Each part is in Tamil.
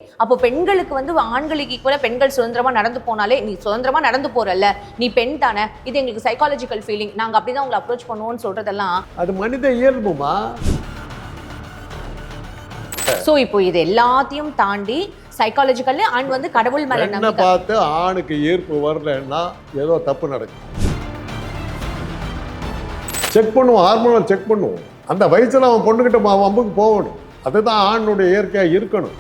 அப்போ பெண்களுக்கு வந்து ஆண்களுக்கு ஈக்குவலா பெண்கள் சுதந்திரமா நடந்து போனாலே நீ சுதந்திரமா நடந்து போறல்ல, நீ பெண் தானே, இது எங்களுக்கு சைக்காலஜிக்கல் ஃபீலிங், நாங்க அப்படிதான் உங்களை அப்ரோச் பண்ணுவோம்னு சொல்றதெல்லாம் அது மனித இயல்புமா. சோ இப்போ இது எல்லாத்தையும் தாண்டி சைக்காலஜிக்கல் அண்ட் வந்து கடவுள் மேல என்ன நம்பிக்கை பார்த்து ஆணுக்கு ஈர்ப்பு வரலன்னா ஏதோ தப்பு நடக்கும். செக் பண்ணுவோம், ஹார்மோனல் செக் பண்ணுவோம். அந்த வயசுல அவன் பொண்ணுகிட்ட வம்புக்கு போகணும். அதுதான் ஆணுடைய இயற்கையாக இருக்கணும்.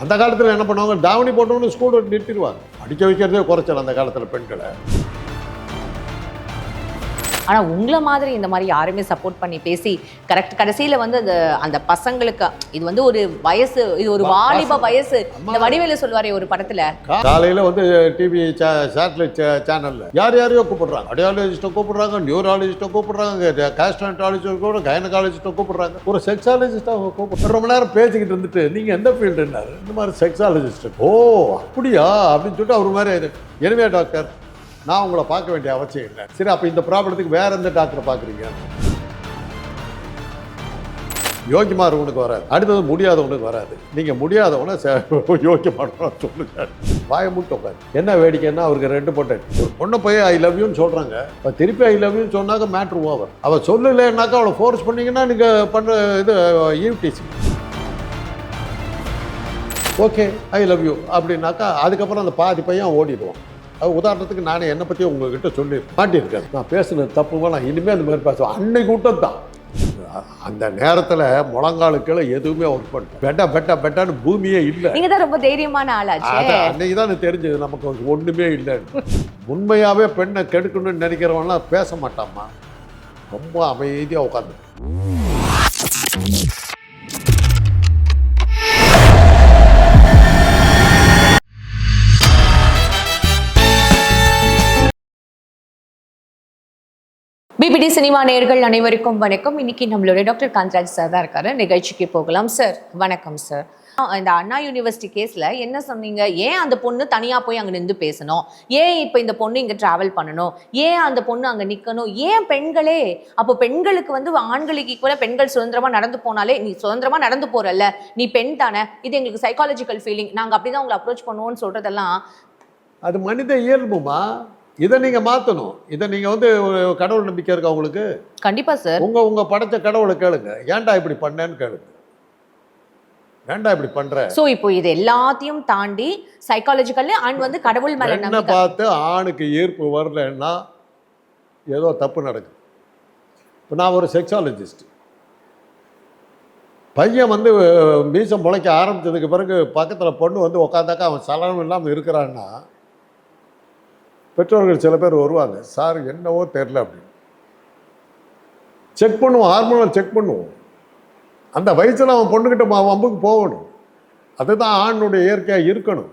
அந்த காலத்தில் என்ன பண்ணுவாங்க, தாவணி போட்டவொன்னு ஸ்கூல் விட்டு நிறுத்திடுவாங்க. படிக்க வைக்கிறதே குறைச்சல் அந்த காலத்தில் பெண்களை. ஆனா உங்களை மாதிரி இந்த மாதிரி யாருமே சப்போர்ட் பண்ணி பேசி கரெக்ட் கடைசியில வந்து அந்த பசங்களுக்கு இது வந்து ஒரு வயசு, இது ஒரு வாலிப வயசு. இந்த வடிவேலு சொல்லுவாரே ஒரு படத்துல, காலையில வந்து டிவி சேட்டலைட் சேனல்ல யார் யாரையோ கூப்பிடுறாங்க. அடியாலஜிஸ்ட்டை கூப்பிடுறாங்க, நியூராலஜிஸ்ட்டை கூப்பிடுறாங்க, கேஸ்ட்ரோஎன்டராலஜிஸ்ட் கூட கைனகாலஜிஸ்ட்டை கூப்பிடுறாங்க, ஒரு செக்ஸாலஜிஸ்ட்டை கூப்பிடுற. ரொம்ப நேரம் பேசிக்கிட்டு இருந்துட்டு நீங்க எந்த ஃபீல்டுன்னாரு. இந்த மாதிரி செக்ஸாலஜிஸ்ட். ஓ அப்படியா அப்படின்னு சொல்லிட்டு அவர் மாதிரி, எனவே டாக்டர் நான் உங்களை பார்க்க வேண்டிய அவசியம் இல்லை. சரி, அப்போ இந்த ப்ராப்ளத்துக்கு வேற எந்த டாக்டரை பார்க்குறீங்க? யோக்கியமானவனுக்கு வராது, அடுத்தது முடியாதவனுக்கு வராது. நீங்கள் முடியாதவனை யோக்கியமானவனா சொல்லுங்க. வாய மூட்டு உட்காரு. என்ன வேடிக்கைன்னா அவருக்கு 2 பொட்டை. ஒரு பொண்ணை போய் ஐ லவ் யூன்னு சொல்கிறாங்க, இப்போ திருப்பி ஐ லவ் யூன்னு சொன்னாக்க மேட்ரு ஓவர். அவள் சொல்லலைன்னாக்கா அவளை ஃபோர்ஸ் பண்ணிங்கன்னா நீங்கள் பண்ணுற இது eve teasing. Okay I love you அப்படின்னாக்கா அதுக்கப்புறம் அந்த பாதி பையன் ஓடிடுவான். அது உதாரணத்துக்கு நானே என்னை பற்றி உங்ககிட்ட சொல்லி மாட்டியிருக்கேன். நான் பேசுனது தப்புமா, நான் இனிமேல் அந்த மாதிரி பேசுவேன். அன்னைக்கு விட்டது தான். அந்த நேரத்தில் முழங்காலுக்குள்ள எதுவுமே ஒர்க் பண்ணிட்டேன். பெட்டான்னு பூமியே இல்லை. நீங்க தான் ரொம்ப தைரியமான ஆளாச்சு. அன்னைக்கு தான் எனக்கு தெரிஞ்சது நமக்கு ஒன்றுமே இல்லைன்னு. உண்மையாகவே பெண்ணை கெடுக்கணும்னு நினைக்கிறவன்லாம் பேச மாட்டாம்மா. ரொம்ப அமைதியாக உட்காந்து. பிபிடி சினிமா நேயர்கள் அனைவருக்கும் வணக்கம். இன்னைக்கு நம்மளுடைய டாக்டர் காந்தராஜ் சார் தான் இருக்காரு. நிகழ்ச்சிக்கு போகலாம். சார் வணக்கம். சார், இந்த அண்ணா யூனிவர்சிட்டி கேஸ்ல என்ன சொன்னீங்க? ஏன் அந்த பொண்ணு தனியா போய் அங்க நின்று பேசணும்? ஏன் இப்ப இந்த பொண்ணு இங்க டிராவல் பண்ணணும்? ஏன் அந்த பொண்ணு அங்க நிக்கணும்? ஏன் பெண்களே? அப்போ பெண்களுக்கு வந்து ஆண்களுக்கு ஈக்குவலா பெண்கள் சுதந்திரமா நடந்து போனாலே நீ சுதந்திரமா நடந்து போறல்ல, நீ பெண் தானே, இது எங்களுக்கு சைக்காலஜிக்கல் ஃபீலிங், நாங்க அப்படிதான் உங்களை அப்ரோச் பண்ணுவோம்னு சொல்றதெல்லாம் அது மனித இயல்புமா. இதை நீங்க மாற்றணும். இதை நீங்க வந்து ஒரு கடவுள் நம்பிக்கை இருக்கா உங்களுக்கு? கண்டிப்பா சார். உங்க படைச்ச கடவுளை கேளுங்க, ஏன்டா இப்படி பண்ணேன்னு கேளுங்க. ஏன்டா இப்படி பண்ற? சோ இப்போ இது எல்லாத்தையும் தாண்டி சைக்காலஜிக்கல் அண்ட் வந்து கடவுள் மேல என்ன பார்த்து ஆணுக்கு ஈர்ப்பு வரலன்னா ஏதோ தப்பு நடக்குது. இப்போ நான் ஒரு செக்ஸாலஜிஸ்ட். பையன் வந்து மீசம் முளைக்க ஆரம்பித்ததுக்கு பிறகு பக்கத்தில் பொண்ணு வந்து உட்காந்தாக்கா அவன் சலனம் இல்லாமல் இருக்கிறான்னா பெற்றோர்கள் சில பேர் வருவாங்க, சார் என்னவோ தெரில அப்படின்னு. செக் பண்ணுவோம், ஹார்மோனல் செக் பண்ணுவோம். அந்த வயசில் அவன் பொண்ணுக்கிட்ட வம்புக்கு போகணும். அதுதான் ஆணுடைய இயற்கையாக இருக்கணும்.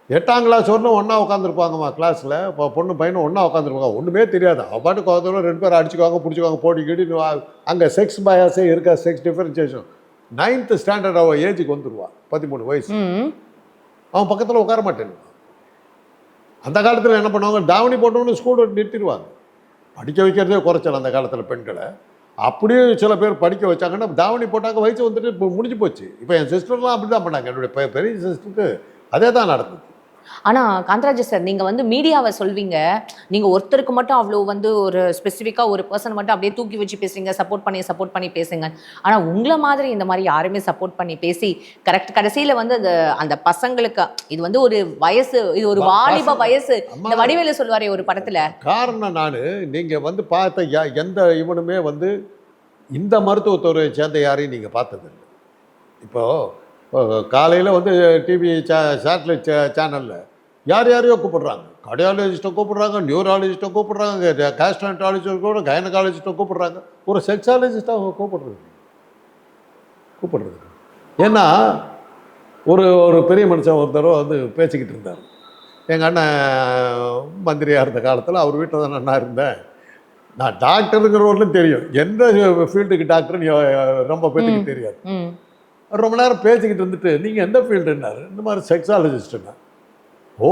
8ஆம் கிளாஸ் வரணும் ஒன்றா உட்காந்துருப்பாங்கம்மா கிளாஸில். இப்போ பொண்ணு பையனும் ஒன்றா உட்காந்துருப்பாங்க, ஒன்றுமே தெரியாது. அவன் பாட்டுக்கு உட்காந்து 2 பேர் அடிச்சுக்குவாங்க, பிடிச்சிக்குவாங்க, போட்டிக்கிட்டு. அங்கே செக்ஸ் பயாஸே இருக்கா, செக்ஸ் டிஃபரன்சியேஷன். 9th ஸ்டாண்டர்ட் அவன் ஏஜுக்கு வந்துடுவான், 13 வயசு. அவன் பக்கத்தில் உட்கார மாட்டேன். அந்த காலத்தில் என்ன பண்ணுவாங்க, தாவணி போட்டவொன்னு ஸ்கூல் விட்டு நிறுத்திடுவாங்க. படிக்க வைக்கிறதே குறைச்சல் அந்த காலத்தில் பெண்களை. அப்படியே சில பேர் படிக்க வச்சாங்கன்னா தாவணி போட்டாங்க, வயசு வந்துட்டு இப்போ முடிஞ்சு போச்சு. இப்போ என் சிஸ்டர்லாம் அப்படி தான் பண்ணாங்க. என்னுடைய பெரிய சிஸ்டருக்கு அதே தான் நடந்தது. ஆனா காந்தராஜ் சார், நீங்க வந்து மீடியாவை சொல்வீங்க, நீங்க ஒருத்தருக்கு மட்டும் அவ்வளோ வந்து ஒரு ஸ்பெசிஃபிக்கா ஒரு பர்சன் மட்டும் அப்படியே தூக்கி வச்சு பேசுறீங்க, சப்போர்ட் பண்ணி பேசுங்க. ஆனா உங்களை மாதிரி இந்த மாதிரி யாருமே சப்போர்ட் பண்ணி பேசி கரெக்ட் கடைசியில வந்து அந்த பசங்களுக்கு இது வந்து ஒரு வயசு, இது ஒரு வாலிப வயசு. இந்த வடிவேலு சொல்லுவாரே ஒரு படத்துல, காரணம் நீங்க வந்து பார்த்த எந்த இவனுமே வந்து இந்த மருத்துவத்துறையை சேர்ந்த யாரையும் நீங்க பார்த்ததில்லை. இப்போ காலையில் வந்து டிவி சேட்டலைட் சேனலில் யார் யாரையோ கூப்பிடுறாங்க. கார்டியாலஜிஸ்ட்டை கூப்பிடுறாங்க, நியூராலஜிஸ்ட்டை கூப்பிடுறாங்க, கேஸ்ட்ரோஎன்டராலஜிஸ்ட் கூட கைனகாலஜிஸ்ட்டை கூப்பிடுறாங்க, ஒரு செக்ஸாலஜிஸ்ட்டாக அவங்க கூப்பிடுறது. ஏன்னா ஒரு பெரிய மனுஷன் ஒருத்தரோ வந்து பேசிக்கிட்டு இருந்தார். எங்கள் அண்ணன் மந்திரியாக இருந்த காலத்தில் அவர் வீட்டில் தான் நான் இருந்தேன். நான் டாக்டருங்கிறவர்களும் தெரியும், எந்த ஃபீல்டுக்கு டாக்டர்னு ரொம்ப பேருக்கு தெரியாது. ரொம்ப நேரம் பேசிக்கிட்டு இருந்துட்டு நீங்கள் எந்த ஃபீல்டுன்னாரு. இந்த மாதிரி செக்ஸாலஜிஸ்ட்டுன்னா. ஓ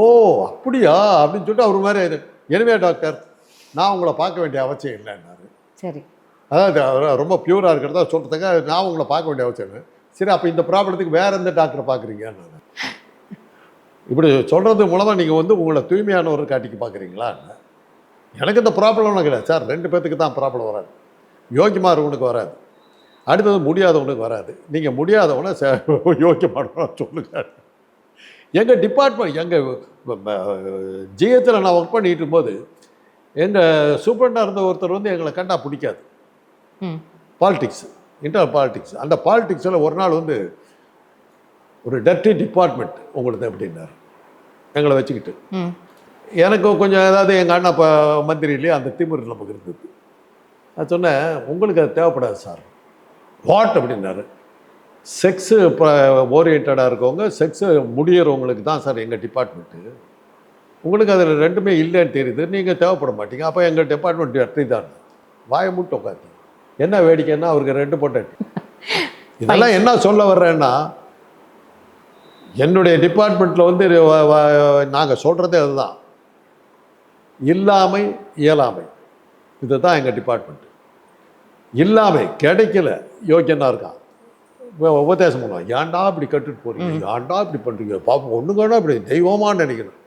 அப்படியா அப்படின்னு சொல்லிட்டு அவர் மாதிரி, எனவே டாக்டர் நான் உங்களை பார்க்க வேண்டிய அவசியம் இல்லைன்னாரு. சரி, அதாவது ரொம்ப பியூராக இருக்கிறதா சொல்கிறதுக்காக நான் உங்களை பார்க்க வேண்டிய அவசியம் இல்லை. சரி, அப்போ இந்த ப்ராப்ளத்துக்கு வேறு எந்த டாக்டரை பார்க்குறீங்க? நான் இப்படி சொல்கிறது மூலமாக நீங்கள் வந்து உங்களை தூய்மையானவர் காட்டிக்கு பார்க்குறீங்களா? எனக்கு இந்த ப்ராப்ளம்லாம் கிடையாது சார். 2 பேர்த்துக்கு தான் ப்ராப்ளம் வராது. யோக்கியமாக இருக்கவனுக்கு வராது, அடுத்தது முடியாதவனுக்கு வராது. நீங்கள் முடியாதவனை யோக்கியமானவனா சொல்லுங்கள். எங்கள் டிபார்ட்மெண்ட், எங்கள் ஜிஹெச்சில் நான் ஒர்க் பண்ணிட்டு இருக்கும்போது எங்கள் சூப்பரண்டாக இருந்த ஒருத்தர் வந்து எங்களை கண்டா பிடிக்காது. Politics, inter politics. அந்த பாலிடிக்ஸில் ஒரு நாள் வந்து ஒரு டர்ட்டி டிபார்ட்மெண்ட் உங்களுக்கு அப்படின்னாரு எங்களை வச்சுக்கிட்டு. எனக்கு கொஞ்சம் ஏதாவது எங்கள் அண்ணா இப்போ மந்திரிலேயே அந்த திமிர் நமக்கு இருந்தது. நான் சொன்னேன், உங்களுக்கு அது தேவைப்படாது சார். வாட் அப்படின்னாரு. செக்ஸு இப்போ ஓரியன்டாக இருக்கவங்க, செக்ஸு முடியறவங்களுக்கு தான் சார் எங்கள் டிபார்ட்மெண்ட்டு. உங்களுக்கு அதில் 2மே இல்லைன்னு தெரியுது, நீங்கள் தேவைப்பட மாட்டீங்க. அப்போ எங்கள் டிபார்ட்மெண்ட் டர்ட்டி தான். வாயை மூட்டு உட்காந்து என்ன வேடிக்கைன்னா அவருக்கு 2 பொண்டாட்டி. இதெல்லாம் என்ன சொல்ல வர்றேன்னா, என்னுடைய டிபார்ட்மெண்ட்டில் வந்து நாங்கள் சொல்கிறதே அதுதான். இல்லாமை இயலாமை, இதுதான் எங்கள் டிபார்ட்மெண்ட். இல்லாமை கிடைக்கல, யோக்கியனா இருக்கான், உபதேசம் பண்ணுவான். ஏன்டா இப்படி கட்டுட்டு போகிறீங்க, ஏன்டா இப்படி பண்ணுறீங்க, பாப்பா ஒன்றுங்கன்னா இப்படி தெய்வமானு நினைக்கணும்.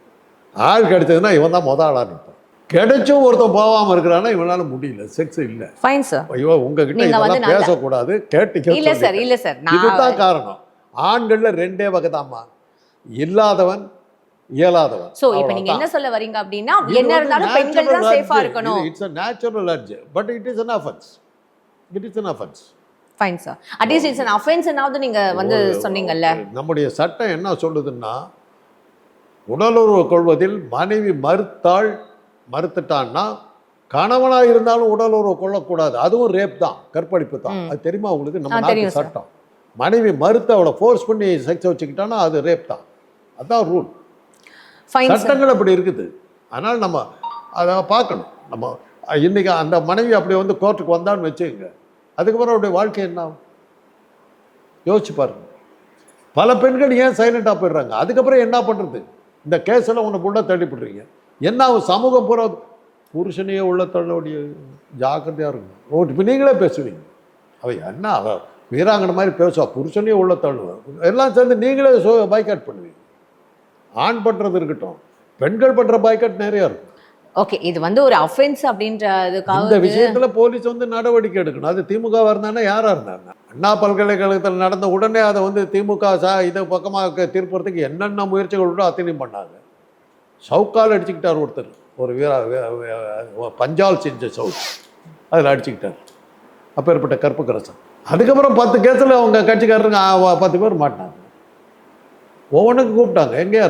ஆள் கிடைச்சதுன்னா இவன் தான் முதல் ஆளாக நிற்பான். கிடைச்சும் ஒருத்தன் போகாமல் இருக்கிறான்னா இவனால முடியல, செக்ஸ் இல்லை. Fine sir. ஐயோ உங்ககிட்ட இதெல்லாம் பேசக்கூடாது, கேட்டு இல்லை சார், இல்லை சார், இதுதான் காரணம். ஆண்களில் 2 வகை தான்மா, இல்லாதவன் இயலாதவன். சோ இப்போ நீங்க என்ன சொல்ல வரீங்க அப்படின்னா, என்ன இருந்தாலும் பெண்கள் தான் சேஃபா இருக்கணும். It's a natural urge, but it is an offense. It is an offense. Fine sir. At least it's an offense னாவது நீங்க வந்து சொன்னீங்கல்ல. நம்முடைய சட்டம் என்ன சொல்லுதுன்னா, உடலுறவு கொள்வதில் மனைவி மறுத்துட்டான்னா கணவனாக இருந்தாலும் உடலுறவு கொள்ளக்கூடாது. அதுவும் ரேப் தான், கற்பழிப்பு தான். அது தெரியுமா உங்களுக்கு? நம்ம நாட்டு சட்டம். மனைவி மறுத்து அவளை ஃபோர்ஸ் பண்ணி செக்ஸ் வச்சுக்கிட்டான்னா அது ரேப் தான். அதான் ரூல். சட்டங்கள் அப்படி இருக்குது. அதனால் நம்ம அதை பார்க்கணும். நம்ம இன்றைக்கி அந்த மனைவி அப்படி வந்து கோர்ட்டுக்கு வந்தான்னு வச்சுக்கோங்க, அதுக்கப்புறம் அவருடைய வாழ்க்கை என்ன ஆகும் யோசிச்சு பாருங்க. பல பெண்கள் ஏன் சைலண்டாக போயிடுறாங்க? அதுக்கப்புறம் என்ன பண்ணுறது? இந்த கேஸெல்லாம் உன்னை புள்ள தள்ளிப்படுறீங்க, என்ன ஆகும்? சமூகம் பூரா புருஷனையே உள்ள தள்ளக்கூடிய ஜாக்கிரதையாக இருக்கும். இப்போ நீங்களே பேசுவீங்க, அவை என்ன அவ வீராங்கனை மாதிரி பேசுவா, புருஷனையே உள்ள தள்ளுவேன், எல்லாம் சேர்ந்து நீங்களே பாய்காட் பண்ணுவீங்க. ஆண் பண்ணுறது இருக்கட்டும், பெண்கள் பண்ணுற பாய்காட் நிறையா இருக்கும். ஓகே, இது வந்து ஒரு அஃபென்ஸ் அப்படின்றதுக்காக இந்த விஷயத்தில் போலீஸ் வந்து நடவடிக்கை எடுக்கணும். அது திமுகவாக இருந்தானே யாராக இருந்தாங்க? அண்ணா பல்கலைக்கழகத்தில் நடந்த உடனே அதை வந்து திமுக இதை பக்கமாக திருப்புறதுக்கு என்னென்ன முயற்சிகள் உண்டோ அத்தனையும் பண்ணாங்க. சவுக்கால் அடிச்சுக்கிட்டார் ஒருத்தர், ஒரு பஞ்சால் செஞ்ச சவுக், அதில் அடிச்சுக்கிட்டார் அப்பேற்பட்ட கற்புக்கரசன். அதுக்கப்புறம் 10 கேஸில் அவங்க கட்சிக்காரருங்க 10 பேர் மாட்டினாங்க. ஒவ்வொன்றுக்கு கூப்பிட்டாங்க, எங்கேயா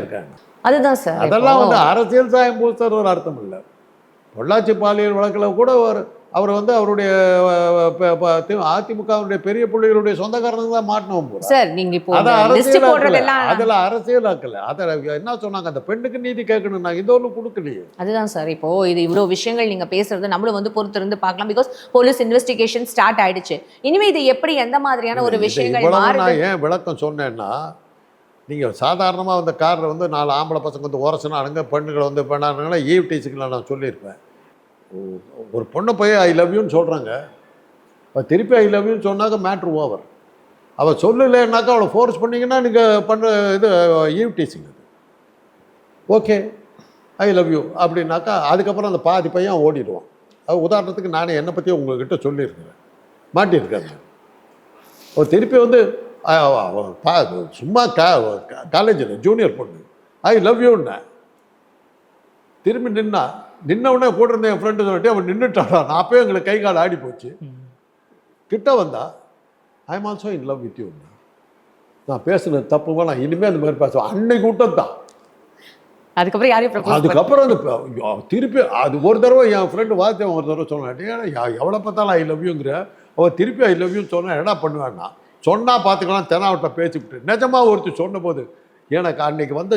இருக்காங்க. அதுதான் சார், அதெல்லாம் வந்து அரசியல் சாயம் பூசுற ஒரு அர்த்தம் இல்லை. பொள்ளாச்சி பாலியல் வழக்கில் கூட அவர் வந்து அவருடைய அதிமுகவுடைய பெரிய புள்ளிகளுடைய சொந்தக்காரங்க தான் மாட்டினோம் போல சார். நீங்க இப்போ அதில் அரசியலாக்கல. அதை என்ன சொன்னாங்க, அந்த பெண்ணுக்கு நீதி கேட்கணும், நான் இது ஒன்றும் கொடுக்கலையே. அதுதான் சார், இப்போ இது இவ்வளோ விஷயங்கள் நீங்க பேசுறது நம்மளும் வந்து பொறுத்திருந்து பார்க்கலாம். பிகாஸ் போலீஸ் இன்வெஸ்டிகேஷன் ஸ்டார்ட் ஆயிடுச்சு. இனிமே இது எப்படி எந்த மாதிரியான ஒரு விஷயங்கள் நான் ஏன் விளக்கம் சொன்னேன்னா, நீங்கள் சாதாரணமாக அந்த காரில் வந்து 4 ஆம்பளை பசங்க வந்து உரசினானுங்க, பெண்களை வந்து பண்ணானுங்கன்னா ஈவ் டீச்சிக்கலாம் நான் சொல்லியிருப்பேன். ஒரு பொண்ணை போய் ஐ லவ் யூன்னு சொல்கிறாங்க, இப்போ திருப்பி ஐ லவ் யூன்னு சொன்னாக்க மேட்ரு ஓவர். அவள் சொல்லலைன்னாக்கா அவளை ஃபோர்ஸ் பண்ணிங்கன்னா நீங்கள் பண்ணுற இது ஈவ் டீச்சிங். அது ஓகே, ஐ லவ் யூ அப்படின்னாக்கா அதுக்கப்புறம் அந்த பாதி பையன் ஓடிடுவான். அது உதாரணத்துக்கு நானே என்னை பற்றி உங்கள்கிட்ட சொல்லியிருக்கிறேன், மாட்டியிருக்காங்க. ஒரு திருப்பி வந்து சும்மா காலேஜில் ஜூனியர் பொண்ணு ஐ லவ் யூன்னா திரும்பி நின்னவுடனே கூட இருந்த என் ஃப்ரெண்டு சொல்லிட்டு அவன் நின்றுட்டாடா. நான் அப்போயே எங்களுக்கு கை கால் ஆடி போச்சு. கிட்ட வந்தா I am also in love with you. நான் பேசுனது தப்புமா, நான் இனிமேல் அந்த மாதிரி பேசுவேன். அன்னைக்கு விட்டது தான். அதுக்கப்புறம் அந்த திருப்பி அது ஒரு தடவை என் ஃப்ரெண்டு வார்த்தை ஒரு தடவை சொன்னேன், எவ்வளோ பார்த்தாலும் ஐ லவ் யூங்கிற, அவள் திருப்பி ஐ லவ் யூன்னு சொன்னால் என்ன பண்ணுவேன்னா, சொன்னால் பார்த்துக்கலாம் தெனாவட்ட பேசிக்கிட்டு. நிஜமாக ஒருத்தர் சொன்னபோது எனக்கு அன்றைக்கி வந்து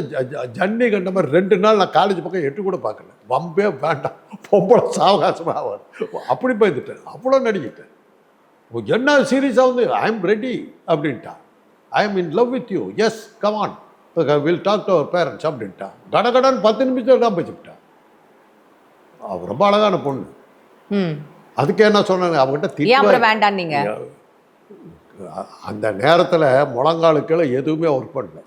ஜன்னி கண்ட மாதிரி 2 நாள் நான் காலேஜ் பக்கம் எட்டு கூட பார்க்கல. வம்பே வேண்டாம், பொம்பளை சாவகாசமாக ஆவார், அப்படி போய்த்துட்டேன். அவ்வளோ நடிக்கிட்டேன். என்ன சீரியஸாக வந்து ஐ எம் ரெடி அப்படின்ட்டா. I am in love with you, yes come on, will talk to our parents அப்படின்ட்டா. கடகடான்னு 10 நிமிஷம் தான் பேசிவிட்டா. அவள் ரொம்ப அழகான பொண்ணு. அதுக்கு என்ன சொன்னாங்க அவங்ககிட்ட ஏன் திட்டு அப்புறம் வேண்டாம் நீங்க? அந்த நேரத்தில் முழங்காலுக்குள்ள எதுவுமே ஒர்க் பண்ணல.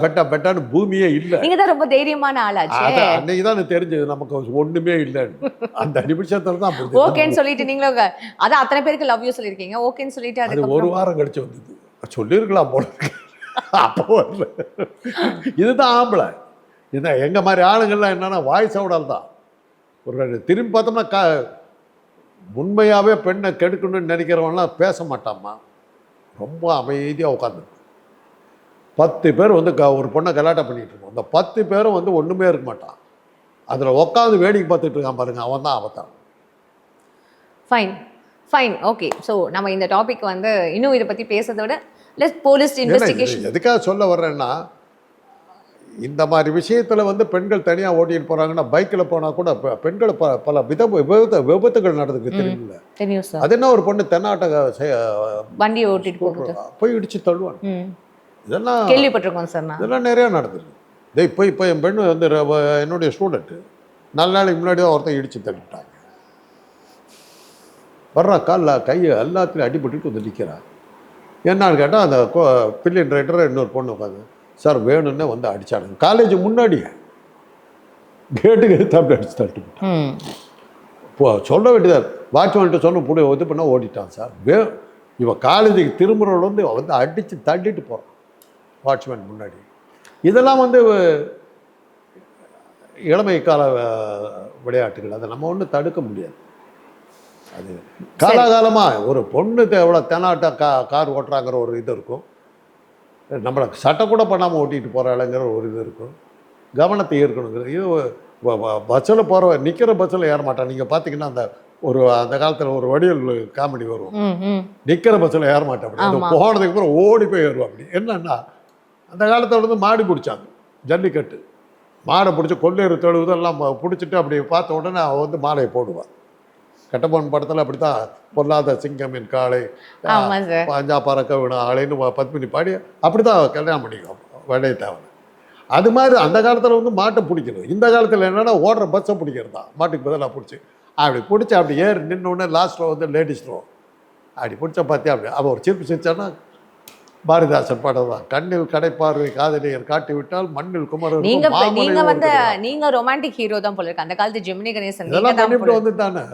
பெட்டான்னு பூமியே இல்லை. நீங்க தான் ரொம்ப தைரியமான ஆளாச்சே. அது அன்னைக்கு தான் எனக்கு தெரிஞ்சது நமக்கு ஒண்ணுமே இல்லைன்னு. அந்த நிமிஷத்துல தான் புரிஞ்சது. ஓகேன்னு சொல்லிட்டு நீங்களும் அதான் அத்தனை பேருக்கு லவ் யூ சொல்லிருக்கீங்க. ஓகேன்னு சொல்லிட்டு அது அதுக்கு ஒரு வாரம் கழிச்சு வந்தது. சொல்லியிருக்கலாம் போல இருக்கு. அப்போ வரல. இதுதான் ஆம்பளை. இதான் எங்க மாதிரி ஆளுங்கள்லாம் என்னன்னா வாய்ஸ் அவுடால் தான். ஒரு திரும்பி பார்த்தோம்னா உண்மையாவே பெண்ணை கெடுக்கணும்னு நினைக்கிறவன்லாம் பேச மாட்டாம்மா. ரொம்ப அமைதியாக உட்காந்து 10 பேர் வந்து ஒரு பொண்ணை கலாட்டம் பண்ணிட்டு இருக்கோம். அந்த 10 பேரும் வந்து ஒன்றுமே இருக்க மாட்டான். அதில் உட்காந்து வேடிக்கை பார்த்துட்டு இருக்கான் பாருங்க, அவன் தான் அவத்தான். Fine okay. ஸோ நம்ம இந்த டாபிக் வந்து இன்னும் இதை பற்றி பேசுறதை விட போலீஸ் இன்வெஸ்டிகேஷன் எதுக்காக சொல்ல வர்றேன்னா, இந்த மாதிரி விஷயத்தில் வந்து பெண்கள் தனியாக ஓட்டிட்டு போகிறாங்கன்னா பைக்கில் போனால் கூட பெண்கள் பல விபத்துகள் நடந்துக்கு தெரியுமில்ல. தெரியும் சார். அது என்ன ஒரு பொண்ணு தென்னாட்ட வண்டி ஓட்டிட்டு போகுது போய் இடிச்சு தள்ளுவாங்க. இதெல்லாம் கேள்விப்பட்டிருக்கோம் சார். நான் இதெல்லாம் நிறையா நடந்துருக்கு. இப்போ என் பெண்ணு வந்து என்னுடைய ஸ்டூடெண்ட்டு 4 நாளைக்கு முன்னாடி தான் ஒருத்தன் இடித்து தள்ளிவிட்டாங்க. வர்றா காலில் கை எல்லாத்துலையும் அடிபட்டுட்டு வந்து நிற்கிறான். என்னான்னு கேட்டால் அந்த பில்லியன் ரைட்டர் இன்னொரு பொண்ணு உட்காந்து, சார் வேணும்னே வந்து அடித்தானுங்க காலேஜ் முன்னாடியே கேட்டுக்கு எடுத்து அப்படி அடிச்சு தள்ளிவிட்டான். இப்போ சொல்ல வேண்டியதார் வாட்ச்மேன்ட்டு சொன்ன இது பண்ண ஓடிட்டான் சார். இவன் காலேஜுக்கு திரும்புறவள் வந்து அடித்து தள்ளிட்டு போகிறான் வாட்ச்மேன் முன்னாடி. இதெல்லாம் வந்து இளமை கால விளையாட்டுகள். அதை நம்ம ஒன்றும் தடுக்க முடியாது. அது காலாகாலமாக ஒரு பொண்ணு எவ்வளோ தெனாட்ட கார் ஓட்டுறாங்கிற ஒரு இது இருக்கும். நம்மளை சட்டை கூட பண்ணாமல் ஓட்டிகிட்டு போகிறாளுங்கிற ஒரு இது இருக்கும். கவனத்தை ஈர்க்கணுங்கிறது. இது பஸ்ஸில் போகிற நிற்கிற பஸ்ஸில் ஏற மாட்டான். நீங்கள் பார்த்தீங்கன்னா அந்த காலத்தில் ஒரு வடிவல் காமெடி வரும். நிற்கிற பஸ்ஸில் ஏற மாட்டேன். அப்படி போனதுக்கு அப்புறம் ஓடி போய் ஏறுவோம். அப்படி என்னன்னா, அந்த காலத்தில் வந்து மாடு பிடிச்சாங்க, ஜல்லிக்கட்டு மாடை பிடிச்சி கொள்ளையர் தெழுவுதெல்லாம் பிடிச்சிட்டு அப்படி பார்த்த உடனே அவள் வந்து மாலையை போடுவாள். கட்டபொம்மன் படத்தில் அப்படி தான் பொல்லாத சிங்கமின் காளை பாஞ்சா பறக்க விடும் ஆளைன்னு பத்மினி பாடி அப்படி தான் கல்யாணம் பண்ணிக்குவோம் வடையத்தேவனை. அது மாதிரி அந்த காலத்தில் வந்து மாட்டை பிடிக்கணும். இந்த காலத்தில் என்னென்னா ஓடுற பஸ்ஸை பிடிக்கிறது தான். மாட்டுக்கு பதிலாக பிடிச்சி அப்படி பிடிச்சி அப்படி ஏறி நின்னோடனே லாஸ்ட்டில் வந்து லேடிஸ் ரோ அப்படி பிடிச்சா பார்த்தியா அப்படி அவள் ஒரு சிரிப்பு சிரிச்சான்னா பாரதிதாசன் படம் தான். கண்ணில் கடைப்பார்வை காதலியர் காட்டி விட்டால் மண்ணில் குமரன். நீங்க ரொமான்டிக் ஹீரோ தான் போல இருக்கு. அந்த காலத்து ஜெமினி கணேசன் இதெல்லாம் பண்ணிவிட்டு வந்து தானே.